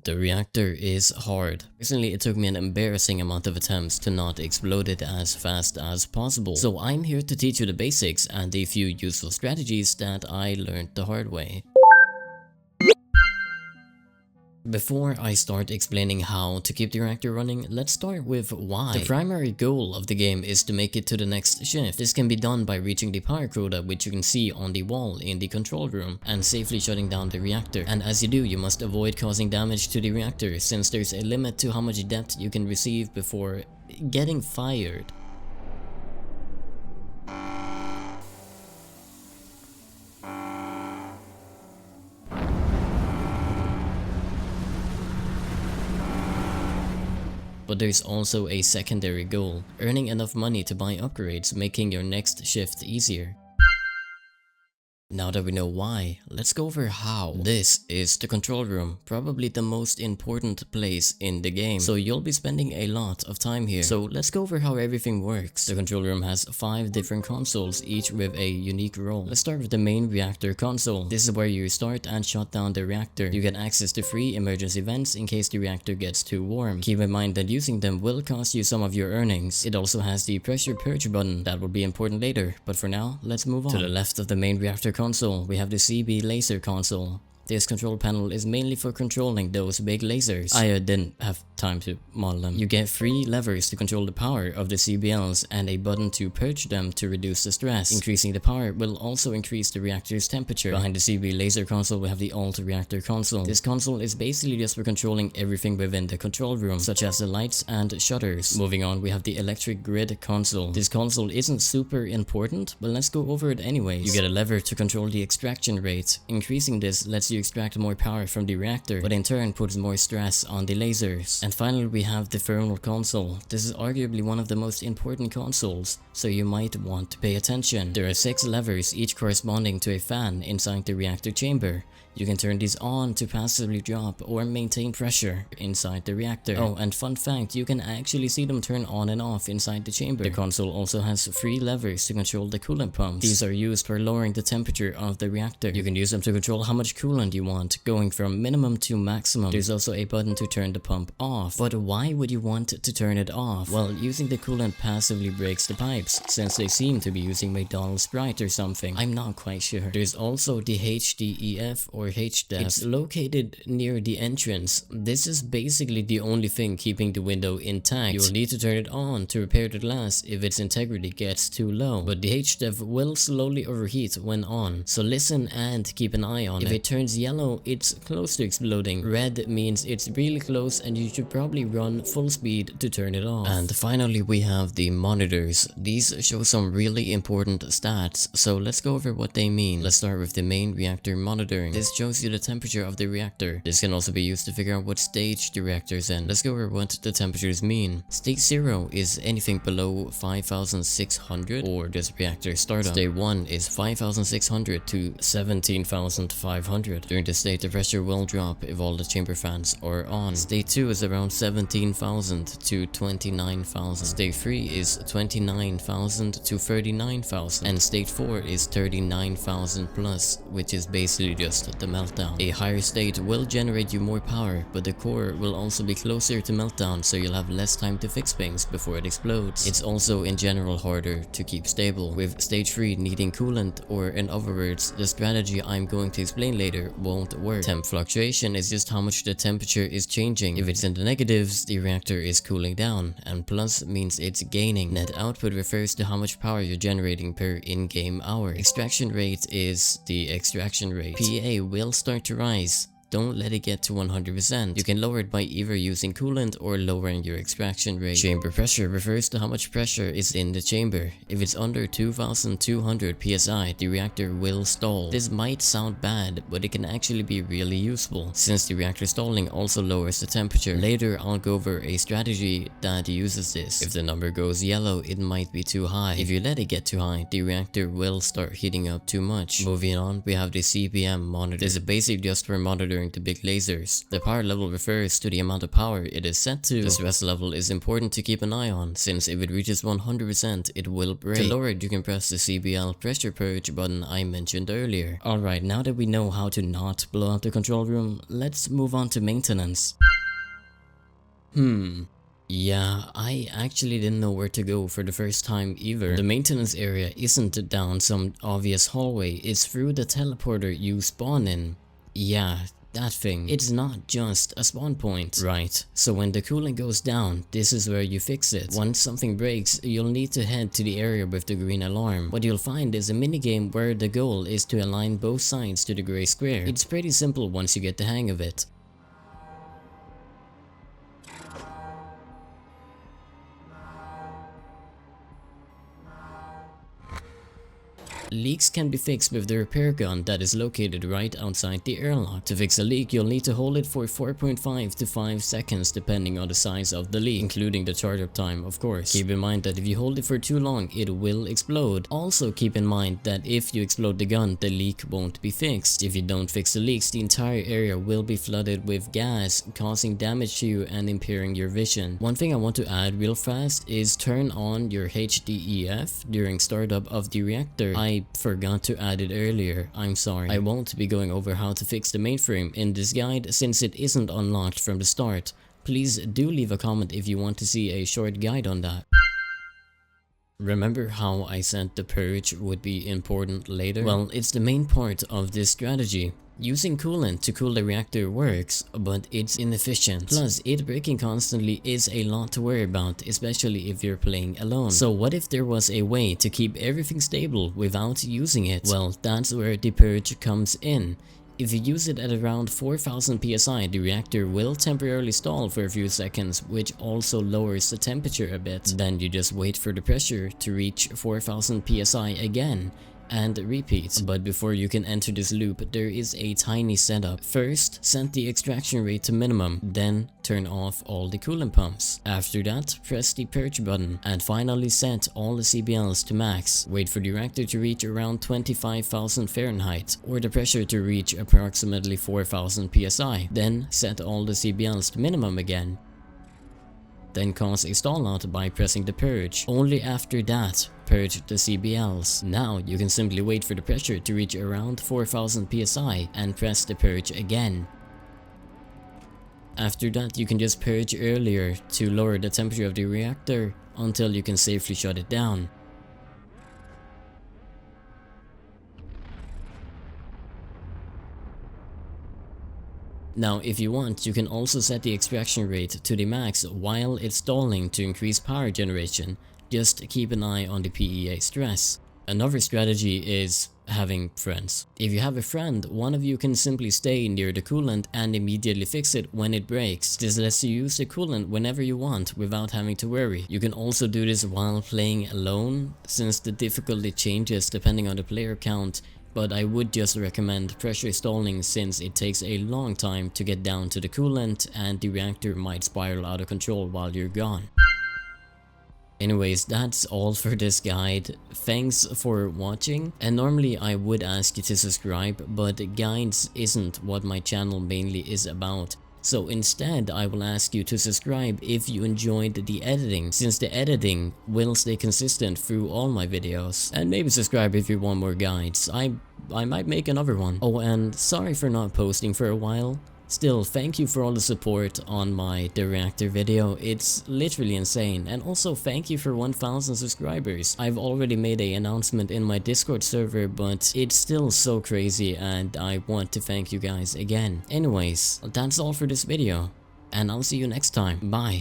The reactor is hard. Personally, it took me an embarrassing amount of attempts to not explode it as fast as possible. So I'm here to teach you the basics and a few useful strategies that I learned the hard way. Before I start explaining how to keep the reactor running, let's start with why. The primary goal of the game is to make it to the next shift. This can be done by reaching the power quota, which you can see on the wall in the control room, and safely shutting down the reactor. And as you do, you must avoid causing damage to the reactor, since there's a limit to how much depth you can receive before getting fired. But there's also a secondary goal, earning enough money to buy upgrades, making your next shift easier. Now that we know why, let's go over how. This is the control room, probably the most important place in the game, so you'll be spending a lot of time here. So let's go over how everything works. The control room has 5 different consoles, each with a unique role. Let's start with the main reactor console. This is where you start and shut down the reactor. You get access to free emergency vents in case the reactor gets too warm. Keep in mind that using them will cost you some of your earnings. It also has the pressure purge button that will be important later, but for now, let's move on. To the left of the main reactor console, we have the CB laser console. This control panel is mainly for controlling those big lasers. I didn't have time to model them. You get 3 levers to control the power of the CBLs and a button to purge them to reduce the stress. Increasing the power will also increase the reactor's temperature. Behind the CB laser console, we have the alt reactor console. This console is basically just for controlling everything within the control room, such as the lights and shutters. Moving on, we have the electric grid console. This console isn't super important, but let's go over it anyways. You get a lever to control the extraction rate. Increasing this lets you extract more power from the reactor, but in turn puts more stress on the lasers. And finally, we have the thermal console. This is arguably one of the most important consoles, so you might want to pay attention. There are 6 levers, each corresponding to a fan inside the reactor chamber. You can turn these on to passively drop or maintain pressure inside the reactor. Oh, and fun fact, you can actually see them turn on and off inside the chamber. The console also has 3 levers to control the coolant pumps. These are used for lowering the temperature of the reactor. You can use them to control how much coolant you want, going from minimum to maximum. There's also a button to turn the pump off. But why would you want to turn it off? Well, using the coolant passively breaks the pipes, since they seem to be using McDonald's Sprite or something. I'm not quite sure. There's also the HDEF or HDEF. It's located near the entrance. This is basically the only thing keeping the window intact. You'll need to turn it on to repair the glass if its integrity gets too low, but the HDEF will slowly overheat when on, so listen and keep an eye on it. If it turns yellow, it's close to exploding. Red means it's really close and you should probably run full speed to turn it off. And finally, we have the monitors. These show some really important stats, so let's go over what they mean. Let's start with the main reactor monitoring. This shows you the temperature of the reactor. This can also be used to figure out what stage the reactor is in. Let's go over what the temperatures mean. State 0 is anything below 5,600 or this reactor startup. State 1 is 5,600 to 17,500. During this state, the pressure will drop if all the chamber fans are on. State 2 is around 17,000 to 29,000. State 3 is 29,000 to 39,000. And state 4 is 39,000 plus, which is basically just the meltdown. A higher state will generate you more power, but the core will also be closer to meltdown, so you'll have less time to fix things before it explodes. It's also in general harder to keep stable, with stage 3 needing coolant, or in other words, the strategy I'm going to explain later won't work. Temp fluctuation is just how much the temperature is changing. If it's in the negatives, the reactor is cooling down, and plus means it's gaining. Net output refers to how much power you're generating per in-game hour. Extraction rate is the extraction rate. PA will start to rise. Don't let it get to 100%. You can lower it by either using coolant or lowering your extraction rate. Chamber pressure refers to how much pressure is in the chamber. If it's under 2,200 psi, the reactor will stall. This might sound bad, but it can actually be really useful, since the reactor stalling also lowers the temperature. Later, I'll go over a strategy that uses this. If the number goes yellow, it might be too high. If you let it get too high, the reactor will start heating up too much. Moving on, we have the CPM monitor. This is basically just for monitoring during the big lasers. The power level refers to the amount of power it is set to. The stress level is important to keep an eye on, since if it reaches 100%, it will break. To lower it, you can press the CBL pressure purge button I mentioned earlier. Alright, now that we know how to not blow up the control room, let's move on to maintenance. Yeah, I actually didn't know where to go for the first time either. The maintenance area isn't down some obvious hallway, it's through the teleporter you spawn in. Yeah, that thing. It's not just a spawn point. Right, so when the coolant goes down, this is where you fix it. Once something breaks, you'll need to head to the area with the green alarm. What you'll find is a minigame where the goal is to align both sides to the gray square. It's pretty simple once you get the hang of it. Leaks can be fixed with the repair gun that is located right outside the airlock. To fix a leak, you'll need to hold it for 4.5 to 5 seconds depending on the size of the leak, including the charge-up time, of course. Keep in mind that if you hold it for too long, it will explode. Also keep in mind that if you explode the gun, the leak won't be fixed. If you don't fix the leaks, the entire area will be flooded with gas, causing damage to you and impairing your vision. One thing I want to add real fast is turn on your HDEF during startup of the reactor. I forgot to add it earlier, I'm sorry. I won't be going over how to fix the mainframe in this guide since it isn't unlocked from the start. Please do leave a comment if you want to see a short guide on that. Remember how I said the purge would be important later? Well, it's the main part of this strategy. Using coolant to cool the reactor works, but it's inefficient. Plus, it breaking constantly is a lot to worry about, especially if you're playing alone. So what if there was a way to keep everything stable without using it? Well, that's where the purge comes in. If you use it at around 4000 psi, the reactor will temporarily stall for a few seconds, which also lowers the temperature a bit. Then you just wait for the pressure to reach 4000 psi again, and repeat. But before you can enter this loop, there is a tiny setup. First, set the extraction rate to minimum, then turn off all the coolant pumps. After that, press the purge button, and finally set all the CBLs to max. Wait for the reactor to reach around 25,000 Fahrenheit, or the pressure to reach approximately 4000 psi. Then set all the CBLs to minimum again. Then cause a stall out by pressing the purge. Only after that, purge the CBLs. Now you can simply wait for the pressure to reach around 4000 psi and press the purge again. After that, you can just purge earlier to lower the temperature of the reactor until you can safely shut it down. Now, if you want, you can also set the extraction rate to the max while it's stalling to increase power generation. Just keep an eye on the PEA stress. Another strategy is having friends. If you have a friend, one of you can simply stay near the coolant and immediately fix it when it breaks. This lets you use the coolant whenever you want without having to worry. You can also do this while playing alone, since the difficulty changes depending on the player count. But I would just recommend pressure stalling since it takes a long time to get down to the coolant and the reactor might spiral out of control while you're gone. Anyways, that's all for this guide. Thanks for watching, and normally I would ask you to subscribe, but guides isn't what my channel mainly is about. So instead, I will ask you to subscribe if you enjoyed the editing, since the editing will stay consistent through all my videos. And maybe subscribe if you want more guides. I might make another one. Oh, and sorry for not posting for a while. Still, thank you for all the support on the Reactor video. It's literally insane. And also thank you for 1000 subscribers. I've already made an announcement in my Discord server, but it's still so crazy and I want to thank you guys again. Anyways, that's all for this video, and I'll see you next time. Bye.